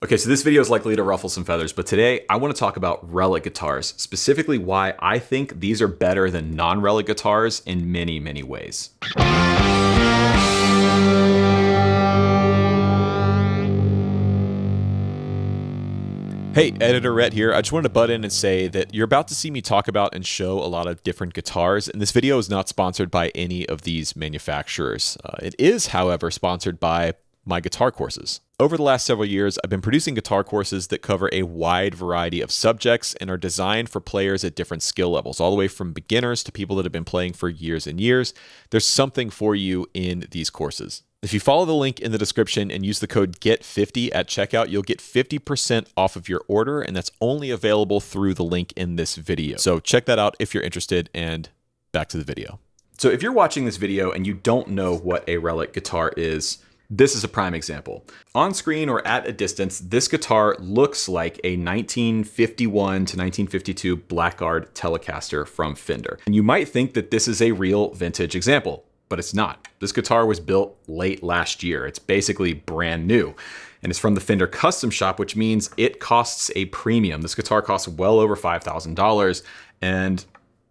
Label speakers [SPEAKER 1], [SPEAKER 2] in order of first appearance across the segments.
[SPEAKER 1] Okay, so this video is likely to ruffle some feathers, but today I want to talk about Relic guitars, specifically why I think these are better than non-Relic guitars in many, many ways. Hey, Editor Rhett here. I just wanted to butt in and say that you're about to see me talk about and show a lot of different guitars, and this video is not sponsored by any of these manufacturers. It is, however, sponsored by my guitar courses. Over the last several years, I've been producing guitar courses that cover a wide variety of subjects and are designed for players at different skill levels, all the way from beginners to people that have been playing for years and years. There's something for you in these courses. If you follow the link in the description and use the code GET50 at checkout, you'll get 50% off of your order, and that's only available through the link in this video. So check that out if you're interested, and back to the video. So if you're watching this video and you don't know what a Relic guitar is, this is a prime example. On screen or at a distance, this guitar looks like a 1951 to 1952 Blackguard Telecaster from Fender. And you might think that this is a real vintage example, but it's not. This guitar was built late last year. It's basically brand new. And it's from the Fender Custom Shop, which means it costs a premium. This guitar costs well over $5,000, and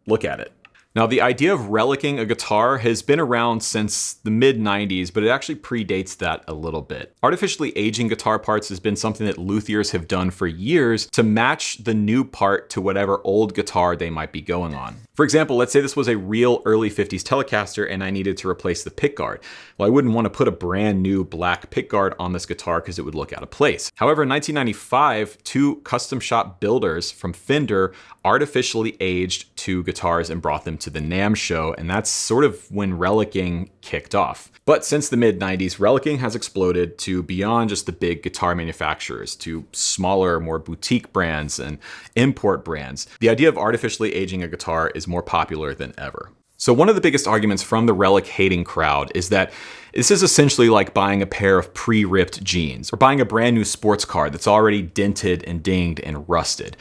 [SPEAKER 1] look at it. Now, the idea of relicking a guitar has been around since the mid-90s, but it actually predates that a little bit. Artificially aging guitar parts has been something that luthiers have done for years to match the new part to whatever old guitar they might be going on. For example, let's say this was a real early 50s Telecaster and I needed to replace the pickguard. Well, I wouldn't want to put a brand new black pickguard on this guitar because it would look out of place. However, in 1995, two custom shop builders from Fender artificially aged two guitars and brought them to the NAMM show, and that's sort of when relicking kicked off. But since the mid-90s, relicking has exploded to beyond just the big guitar manufacturers, to smaller, more boutique brands and import brands. The idea of artificially aging a guitar is more popular than ever. So one of the biggest arguments from the Relic hating crowd is that this is essentially like buying a pair of pre-ripped jeans or buying a brand new sports car that's already dented and dinged and rusted.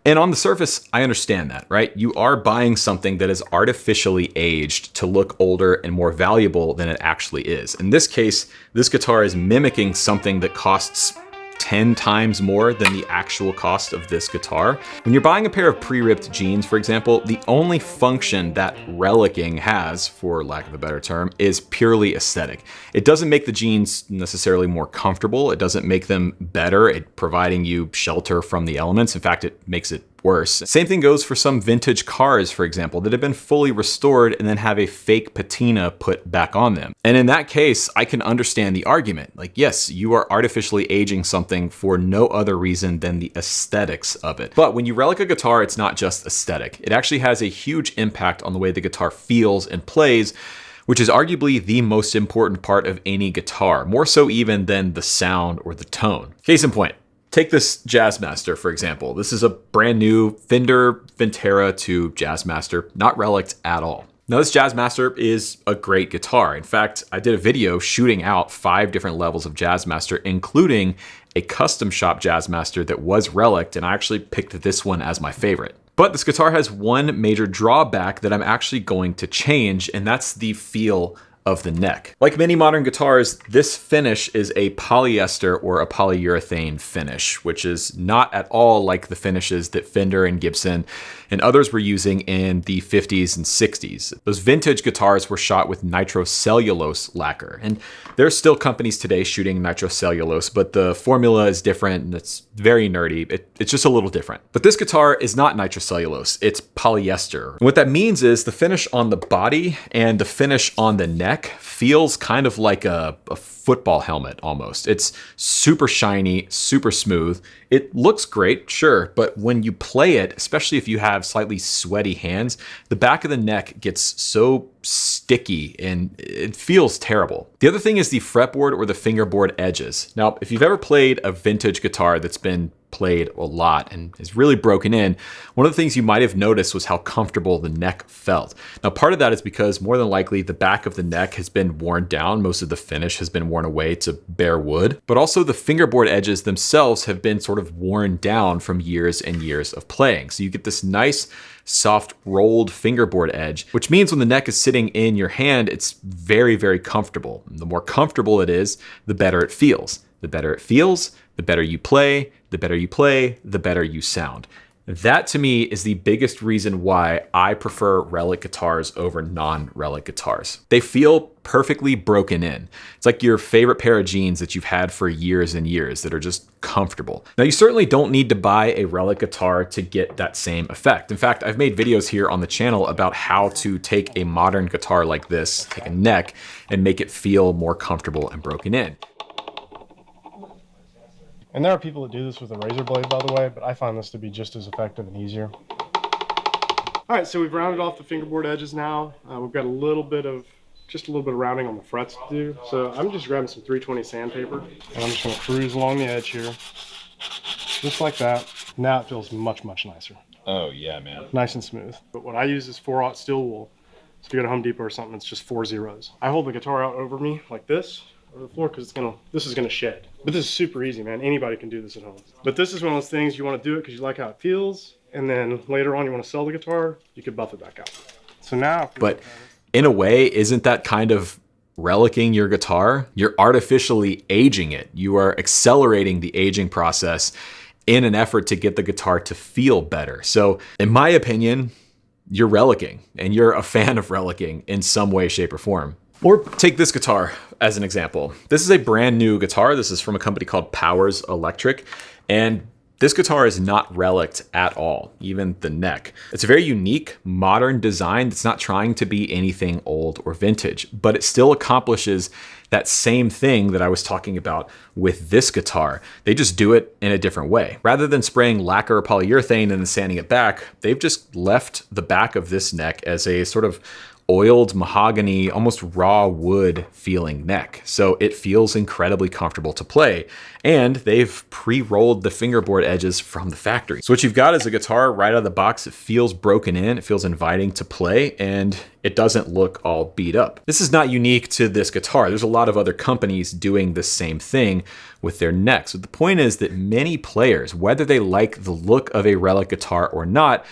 [SPEAKER 1] And on the surface, I understand that, right? You are buying something that is artificially aged to look older and more valuable than it actually is. In this case, this guitar is mimicking something that costs 10 times more than the actual cost of this guitar. When you're buying a pair of pre-ripped jeans, for example, the only function that relicking has, for lack of a better term, is purely aesthetic. It doesn't make the jeans necessarily more comfortable. It doesn't make them better at providing you shelter from the elements. In fact, it makes it worse. Same thing goes for some vintage cars, for example, that have been fully restored and then have a fake patina put back on them. And in that case, I can understand the argument. Like, yes, you are artificially aging something for no other reason than the aesthetics of it. But when you relic a guitar, it's not just aesthetic. It actually has a huge impact on the way the guitar feels and plays, which is arguably the most important part of any guitar, more so even than the sound or the tone. Case in point. Take this Jazzmaster, for example. This is a brand new Fender Ventera 2 Jazzmaster, not reliced at all. Now, this Jazzmaster is a great guitar. In fact, I did a video shooting out 5 different levels of Jazzmaster, including a custom shop Jazzmaster that was reliced, and I actually picked this one as my favorite. But this guitar has one major drawback that I'm actually going to change, and that's the feel of the neck. Like many modern guitars, this finish is a polyester or a polyurethane finish, which is not at all like the finishes that Fender and Gibson and others were using in the 50s and 60s. Those vintage guitars were shot with nitrocellulose lacquer, and there's still companies today shooting nitrocellulose, but the formula is different and it's very nerdy. It's just a little different. But this guitar is not nitrocellulose, it's polyester. And what that means is the finish on the body and the finish on the neck feels kind of like a football helmet almost. It's super shiny, super smooth. It looks great, sure, but when you play it, especially if you have slightly sweaty hands, the back of the neck gets so sticky and it feels terrible. The other thing is the fretboard or the fingerboard edges. Now, if you've ever played a vintage guitar that's been played a lot and is really broken in, one of the things you might have noticed was how comfortable the neck felt. Now, part of that is because more than likely the back of the neck has been worn down. Most of the finish has been worn away to bare wood, but also the fingerboard edges themselves have been sort of worn down from years and years of playing. So you get this nice soft rolled fingerboard edge, which means when the neck is sitting in your hand, it's very, very comfortable. And the more comfortable it is, the better it feels. the better it feels, the better you play, the better you play, the better you sound. That to me is the biggest reason why I prefer Relic guitars over non-Relic guitars. They feel perfectly broken in. It's like your favorite pair of jeans that you've had for years and years that are just comfortable. Now, you certainly don't need to buy a Relic guitar to get that same effect. In fact, I've made videos here on the channel about how to take a modern guitar like this, take a neck, and make it feel more comfortable and broken in.
[SPEAKER 2] And there are people that do this with a razor blade, by the way, but I find this to be just as effective and easier. All right, so we've rounded off the fingerboard edges now. We've got just a little bit of rounding on the frets to do. So I'm just grabbing some 320 sandpaper, and I'm just gonna cruise along the edge here, just like that. Now it feels much, much nicer.
[SPEAKER 1] Oh yeah, man.
[SPEAKER 2] Nice and smooth. But what I use is 4/0 steel wool. So if you go to Home Depot or something, it's just 4 zeros. I hold the guitar out over me like this, over the floor, because this is gonna shed. But this is super easy, man. Anybody can do this at home. But this is one of those things you want to do it because you like how it feels, and then later on you want to sell the guitar, you could buff it back out. So now,
[SPEAKER 1] but in a way, isn't that kind of relicking your guitar? You're artificially aging it. You are accelerating the aging process in an effort to get the guitar to feel better. So in my opinion, you're relicking, and you're a fan of relicking in some way, shape, or form. Or take this guitar as an example. This is a brand new guitar. This is from a company called Powers Electric, and this guitar is not reliced at all, even the neck. It's a very unique, modern design that's not trying to be anything old or vintage, but it still accomplishes that same thing that I was talking about with this guitar. They just do it in a different way. Rather than spraying lacquer or polyurethane and then sanding it back, they've just left the back of this neck as a sort of oiled mahogany, almost raw wood feeling neck. So it feels incredibly comfortable to play. And they've pre-rolled the fingerboard edges from the factory. So what you've got is a guitar right out of the box. It feels broken in, it feels inviting to play, and it doesn't look all beat up. This is not unique to this guitar. There's a lot of other companies doing the same thing with their necks. But the point is that many players, whether they like the look of a Relic guitar or not,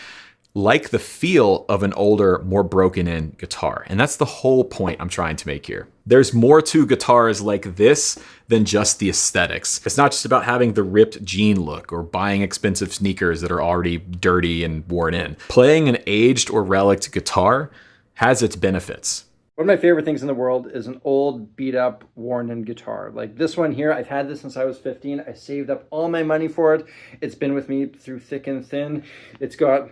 [SPEAKER 1] like the feel of an older, more broken in guitar. And that's the whole point I'm trying to make here. There's more to guitars like this than just the aesthetics. It's not just about having the ripped jean look or buying expensive sneakers that are already dirty and worn in. Playing an aged or reliced guitar has its benefits.
[SPEAKER 3] One of my favorite things in the world is an old, beat up, worn in guitar. Like this one here, I've had this since I was 15. I saved up all my money for it. It's been with me through thick and thin. It's got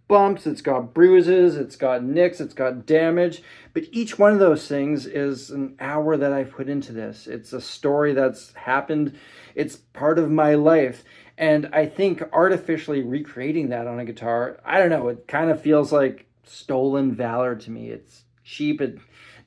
[SPEAKER 3] bumps, it's got bruises, it's got nicks, it's got damage, but each one of those things is an hour that I put into this. It's a story that's happened. It's part of my life. And I think artificially recreating that on a guitar, I don't know, it kind of feels like stolen valor to me. It's cheap, it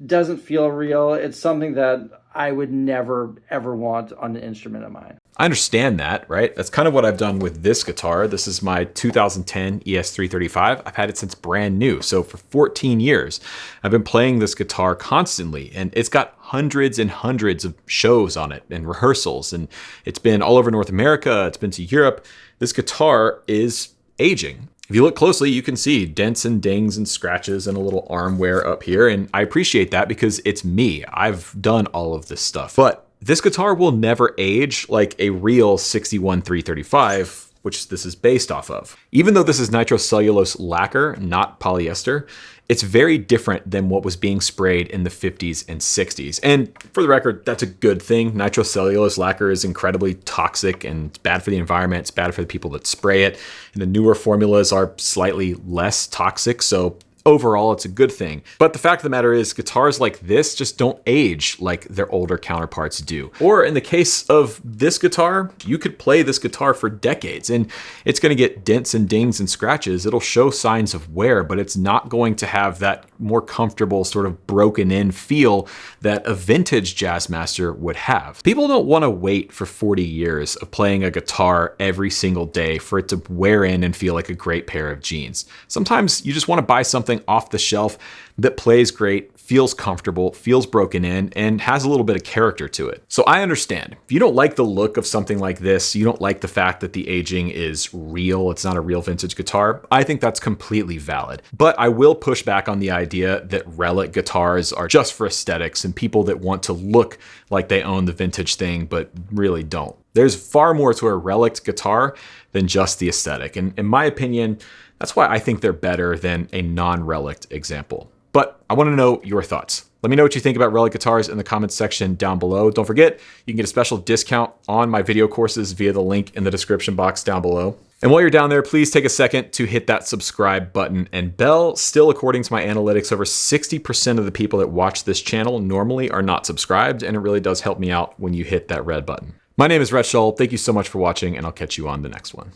[SPEAKER 3] doesn't feel real. It's something that I would never, ever want on an instrument of mine.
[SPEAKER 1] I understand that, right? That's kind of what I've done with this guitar. This is my 2010 ES335. I've had it since brand new. So for 14 years, I've been playing this guitar constantly, and it's got hundreds and hundreds of shows on it and rehearsals. And it's been all over North America. It's been to Europe. This guitar is aging. If you look closely, you can see dents and dings and scratches and a little arm wear up here. And I appreciate that because it's me. I've done all of this stuff. But this guitar will never age like a real 61 335, which this is based off of. Even though this is nitrocellulose lacquer, not polyester, it's very different than what was being sprayed in the 50s and 60s. And for the record, that's a good thing. Nitrocellulose lacquer is incredibly toxic and it's bad for the environment. It's bad for the people that spray it. And the newer formulas are slightly less toxic. So overall, it's a good thing. But the fact of the matter is guitars like this just don't age like their older counterparts do. Or in the case of this guitar, you could play this guitar for decades and it's going to get dents and dings and scratches. It'll show signs of wear, but it's not going to have that more comfortable sort of broken in feel that a vintage Jazzmaster would have. People don't want to wait for 40 years of playing a guitar every single day for it to wear in and feel like a great pair of jeans. Sometimes you just want to buy something off the shelf that plays great, feels comfortable, feels broken in, and has a little bit of character to it. So I understand. If you don't like the look of something like this, you don't like the fact that the aging is real, it's not a real vintage guitar, I think that's completely valid. But I will push back on the idea that Relic guitars are just for aesthetics and people that want to look like they own the vintage thing, but really don't. There's far more to a Relic guitar than just the aesthetic. And in my opinion, that's why I think they're better than a non-Relic example. But I want to know your thoughts. Let me know what you think about Relic guitars in the comments section down below. Don't forget, you can get a special discount on my video courses via the link in the description box down below. And while you're down there, please take a second to hit that subscribe button and bell. Still, according to my analytics, over 60% of the people that watch this channel normally are not subscribed, and it really does help me out when you hit that red button. My name is Rhett. Thank you so much for watching, and I'll catch you on the next one.